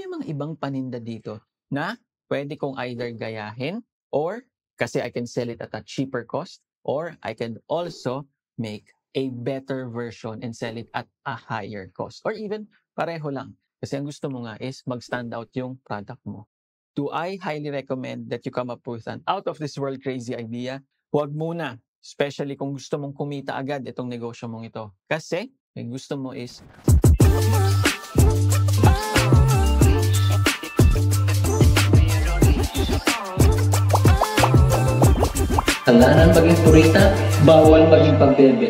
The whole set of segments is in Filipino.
may mga ibang paninda dito na pwede kong either gayahin or kasi I can sell it at a cheaper cost or I can also make a better version and sell it at a higher cost or even pareho lang. Kasi ang gusto mo nga is mag-stand out yung product mo. Do I highly recommend that you come up with an out of this world crazy idea? Huwag muna. Especially kung gusto mong kumita agad itong negosyo mong ito. Kasi yung gusto mo is Tandaan maging purita, bawal maging pambebe.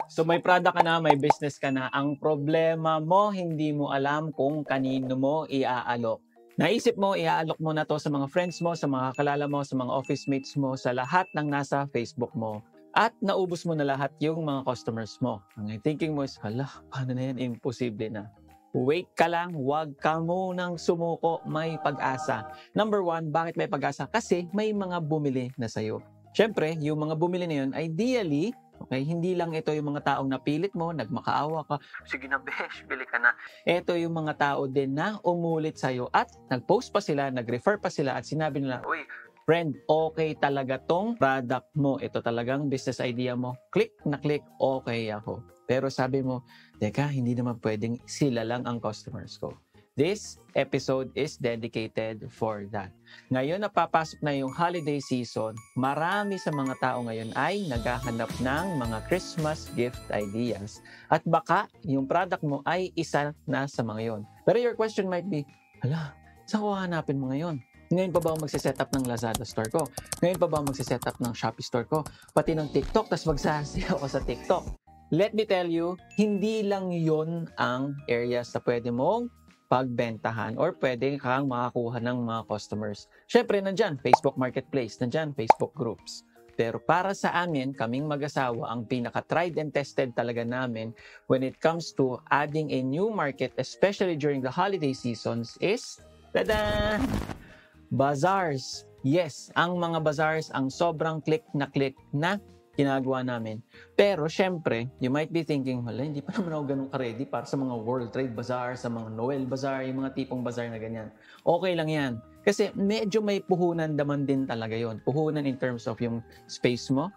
So may product ka na, may business ka na. Ang problema mo, hindi mo alam kung kanino mo iaalok. Naisip mo, iaalok mo na to sa mga friends mo, sa mga kalala mo, sa mga office mates mo, sa lahat ng nasa Facebook mo. At naubos mo na lahat yung mga customers mo. Ang thinking mo is, hala, paano na yan? Imposible na. Wait ka lang, huwag ka munang sumuko, may pag-asa. Number one, bakit may pag-asa? Kasi may mga bumili na sa'yo. Siyempre, yung mga bumili na yun, ideally, okay, hindi lang ito yung mga taong napilit mo, nagmakaawa ka, sige na besh, bili ka na. Ito yung mga tao din na umulit sa'yo at nag-post pa sila, nag-refer pa sila at sinabi nila, uy, friend, okay talaga tong product mo. Ito talagang business idea mo. Click na click, okay ako. Pero sabi mo, teka, hindi naman pwedeng sila lang ang customers ko. This episode is dedicated for that. Ngayon napapasok na yung holiday season, marami sa mga tao ngayon ay naghahanap ng mga Christmas gift ideas. At baka yung product mo ay isa na sa mga yon. Pero your question might be, hala, saan ko hanapin mo ngayon? Ngayon pa ba ako magsiset up ng Lazada store ko? Ngayon pa ba ako magsiset up ng Shopee store ko? Pati ng TikTok, tas magsasaya ako sa TikTok. Let me tell you, hindi lang yon ang areas na pwede mong pagbentahan or pwede kang makakuha ng mga customers. Siyempre, nandyan Facebook Marketplace, nandyan Facebook Groups. Pero para sa amin, kaming mag-asawa, ang pinaka-tried and tested talaga namin when it comes to adding a new market, especially during the holiday seasons, is, tada! Bazaars. Yes, ang mga bazaars ang sobrang click na ginagawa namin. Pero syempre, you might be thinking, wala, hindi pa naman ako ganun ka-ready para sa mga World Trade Bazaar, sa mga Noel Bazaar, yung mga tipong bazaar na ganyan. Okay lang yan. Kasi medyo may puhunan naman din talaga yon. Puhunan in terms of yung space mo,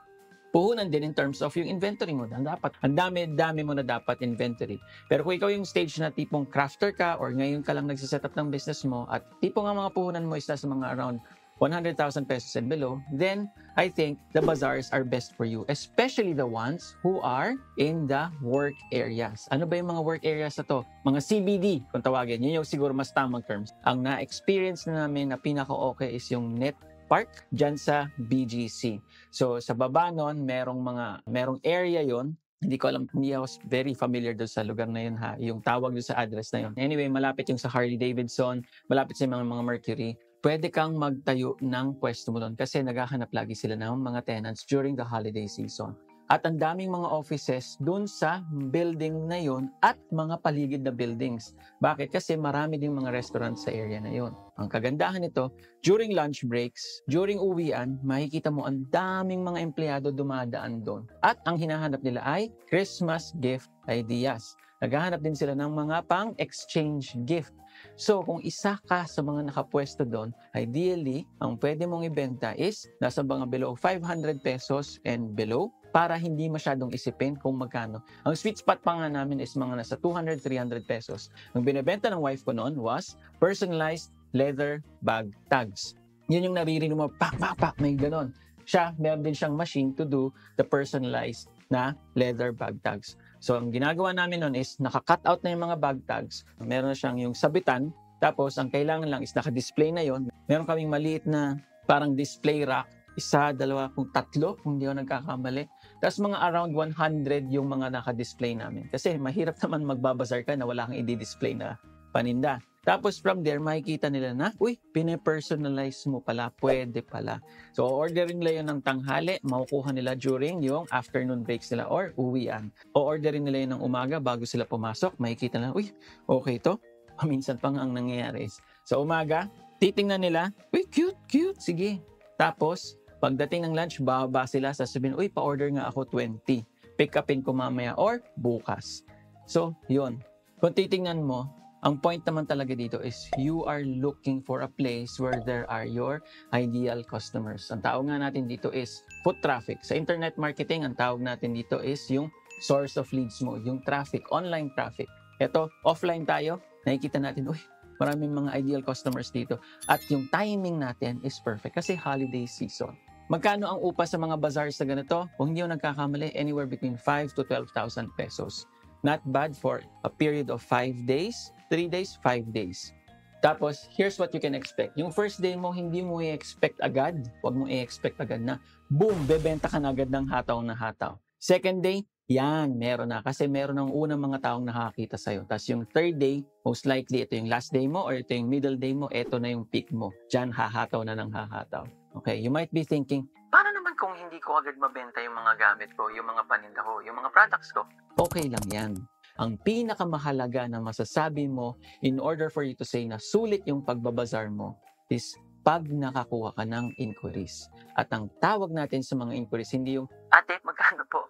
puhunan din in terms of yung inventory mo. Ang dami mo na dapat inventory. Pero kung ikaw yung stage na tipong crafter ka or ngayon ka lang nagsiset up ng business mo at tipong ang mga puhunan mo is nasa mga around 100,000 pesos and below, then I think the bazaars are best for you, especially the ones who are in the work areas. Ano ba yung mga work areas na to? Mga CBD, kung tawagin. Yun yung siguro mas tamang terms. Ang na-experience na namin na pinaka-okay is yung Net Park dyan sa BGC. So sa baba nun, merong area yon. Hindi ko alam, hindi ako very familiar doon sa lugar na yun ha, yung tawag doon sa address na yun. Anyway, malapit yung sa Harley Davidson, malapit sa mga Mercury. Pwede kang magtayo ng pwesto mo doon kasi naghahanap lagi sila ng mga tenants during the holiday season. At ang daming mga offices doon sa building na yon at mga paligid na buildings. Bakit? Kasi marami ding mga restaurants sa area na yon. Ang kagandahan nito, during lunch breaks, during uwian, makikita mo ang daming mga empleyado dumadaan doon. At ang hinahanap nila ay Christmas gift ideas. Naghahanap din sila ng mga pang-exchange gift. So, kung isa ka sa mga nakapwesto doon, ideally, ang pwede mong ibenta is nasa mga below 500 pesos and below para hindi masyadong isipin kung magkano. Ang sweet spot pa nga namin is mga nasa 200, 300 pesos. Ang binibenta ng wife ko noon was personalized leather bag tags. Yun yung naririnig mo, pak, may ganon. Siya, meron din siyang machine to do the personalized na leather bag tags. So, ang ginagawa namin nun is naka-cut out na yung mga bag tags. Meron na siyang yung sabitan. Tapos, ang kailangan lang is naka-display na yon. Meron kaming maliit na parang display rack. Isa, dalawa, kung tatlo, kung hindi ako nagkakamali. Tapos mga around 100 yung mga naka-display namin. Kasi mahirap naman magbabazar ka na wala kang i-display na paninda. Tapos from there, makikita nila na, uy, pine-personalize mo pala, pwede pala. So, orderin nila yun ng tanghali, makukuha nila during yung afternoon breaks nila or uwian. O orderin nila yun ng umaga bago sila pumasok, makikita nila, uy, okay to. Paminsan pa nga ang nangyayari is, sa umaga, titingnan nila, uy, cute, sige. Tapos, pagdating ng lunch, bababa sila, sasabihin, uy, pa-order nga ako 20. Pick upin ko mamaya or bukas. So, yun. Kung titingnan mo, ang point naman talaga dito is you are looking for a place where there are your ideal customers. Ang tawag nga natin dito is foot traffic. Sa internet marketing, ang tawag natin dito is yung source of leads mo, yung traffic, online traffic. Ito, offline tayo, nakikita natin, uy, maraming mga ideal customers dito. At yung timing natin is perfect kasi holiday season. Magkano ang upa sa mga bazaars na ganito? Kung hindi yung nagkakamali, anywhere between 5 to 12,000 pesos. Not bad for a period of 5 days, 3 days, 5 days. Tapos, here's what you can expect. Yung first day mo, hindi mo i-expect agad. Huwag mo i-expect agad na, boom, bebenta ka na agad ng hataw na hataw. Second day, yan, meron na. Kasi meron ng unang mga taong nakakita sa'yo. Tapos yung third day, most likely, ito yung last day mo or ito yung middle day mo, ito na yung peak mo. Diyan, hahataw na ng hahataw. Okay, you might be thinking, paano naman kung hindi ko agad mabenta yung mga gamit ko, yung mga paninda ko, yung mga products ko? Okay lang yan. Ang pinakamahalaga na masasabi mo in order for you to say na sulit yung pagbabazar mo is pag nakakuha ka ng inquiries. At ang tawag natin sa mga inquiries, hindi yung, ate, magkano po?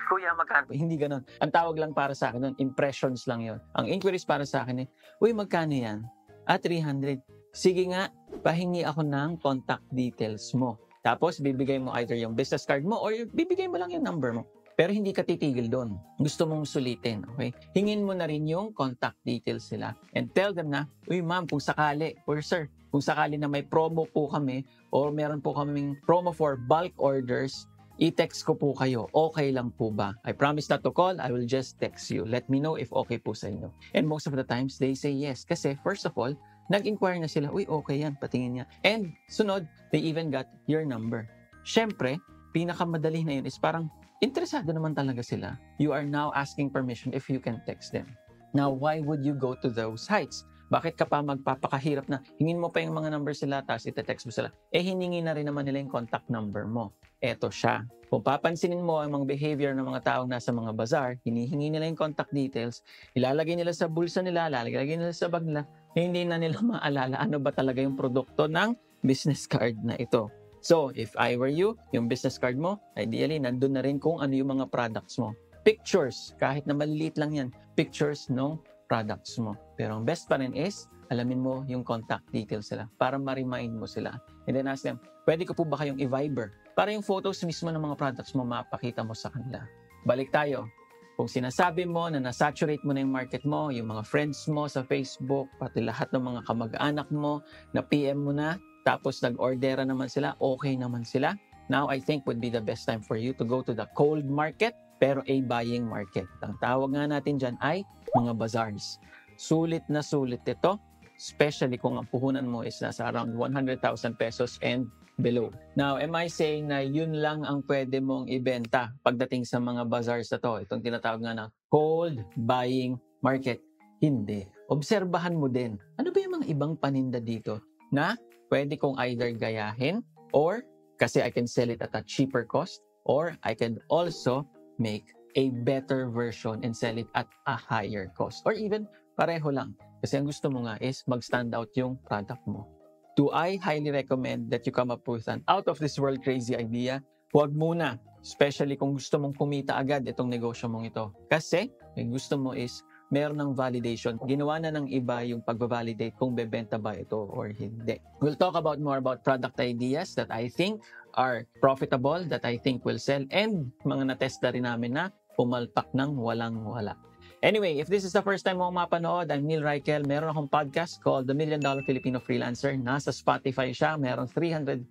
Kuya, magkano po? Hindi ganon. Ang tawag lang para sa akin nun, impressions lang yon. Ang inquiries para sa akin uy, magkano yan? 300. Sige nga, pahingi ako ng contact details mo. Tapos, bibigay mo either yung business card mo or bibigay mo lang yung number mo. Pero hindi ka titigil doon. Gusto mong sulitin, okay? Hingin mo na rin yung contact details nila and tell them na, uy ma'am, kung sakali, or sir, kung sakali na may promo po kami or meron po kaming promo for bulk orders, i-text ko po kayo. Okay lang po ba? I promise not to call. I will just text you. Let me know if okay po sa inyo. And most of the times, they say yes. Kasi first of all, nag-inquire na sila, uy, okay yan, patingin niya. And sunod, they even got your number. Siyempre, pinakamadali na yun is parang, interesado naman talaga sila. You are now asking permission if you can text them. Now, why would you go to those sites? Bakit ka pa magpapakahirap na hingin mo pa yung mga number sila tapos ite-text mo sila? Hiningi na rin naman nila yung contact number mo. Eto siya. Kung papansinin mo ang mga behavior ng mga taong nasa mga bazaar, hinihingi nila yung contact details, ilalagay nila sa bulsa nila, ilalagay nila sa bag nila, hindi na nila maalala ano ba talaga yung produkto ng business card na ito. So, if I were you, yung business card mo, ideally, nandun na rin kung ano yung mga products mo. Pictures, kahit na maliliit lang yan, pictures ng products mo. Pero ang best pa rin is, alamin mo yung contact details sila para ma-remind mo sila. And then ask them, pwede ko po ba kayong i-Viber? Para yung photos mismo ng mga products mo, mapakita mo sa kanila. Balik tayo. Kung sinasabi mo na nasaturate mo na yung market mo, yung mga friends mo sa Facebook, pati lahat ng mga kamag-anak mo, na PM mo na, tapos nag-ordera naman sila, okay naman sila. Now, I think would be the best time for you to go to the cold market, pero a buying market. Ang tawag nga natin dyan ay mga bazaars. Sulit na sulit ito, especially kung ang puhunan mo is nasa around 100,000 pesos and below. Now, am I saying na yun lang ang pwede mong ibenta pagdating sa mga bazaars na to? Itong tinatawag nga na cold buying market. Hindi. Obserbahan mo din. Ano ba yung mga ibang paninda dito na pwede kong either gayahin or kasi I can sell it at a cheaper cost or I can also make a better version and sell it at a higher cost or even pareho lang. Kasi ang gusto mo nga is mag-stand out yung product mo. Do I highly recommend that you come up with an out of this world crazy idea? Huwag muna. Especially kung gusto mong kumita agad itong negosyo mong ito. Kasi yung gusto mo is meron ng validation. Ginawa na ng iba yung pagbabalidate kung bebenta ba ito or hindi. We'll talk about more about product ideas that I think are profitable, that I think will sell, and mga na-testa rin namin na pumalpak ng walang-wala. Anyway, if this is the first time mo mapanood, I'm Neil Reichel. Meron akong podcast called The $1 Million Filipino Freelancer. Nasa Spotify siya. Meron 360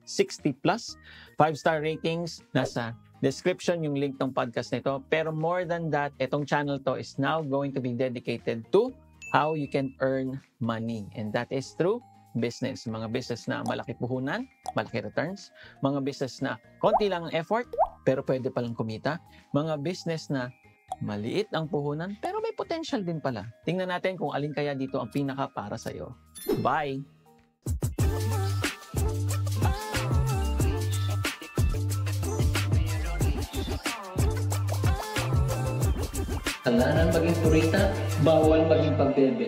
plus 5-star ratings. Nasa description yung link ng podcast nito. Pero more than that, itong channel to is now going to be dedicated to how you can earn money. And that is through business. Mga business na malaki puhunan, malaki returns. Mga business na konti lang ang effort, pero pwede palang kumita. Mga business na maliit ang puhunan, pero may potential din pala. Tingnan natin kung alin kaya dito ang pinaka para sa'yo. Bye! Hangganan maging purita, bawal maging pambebe.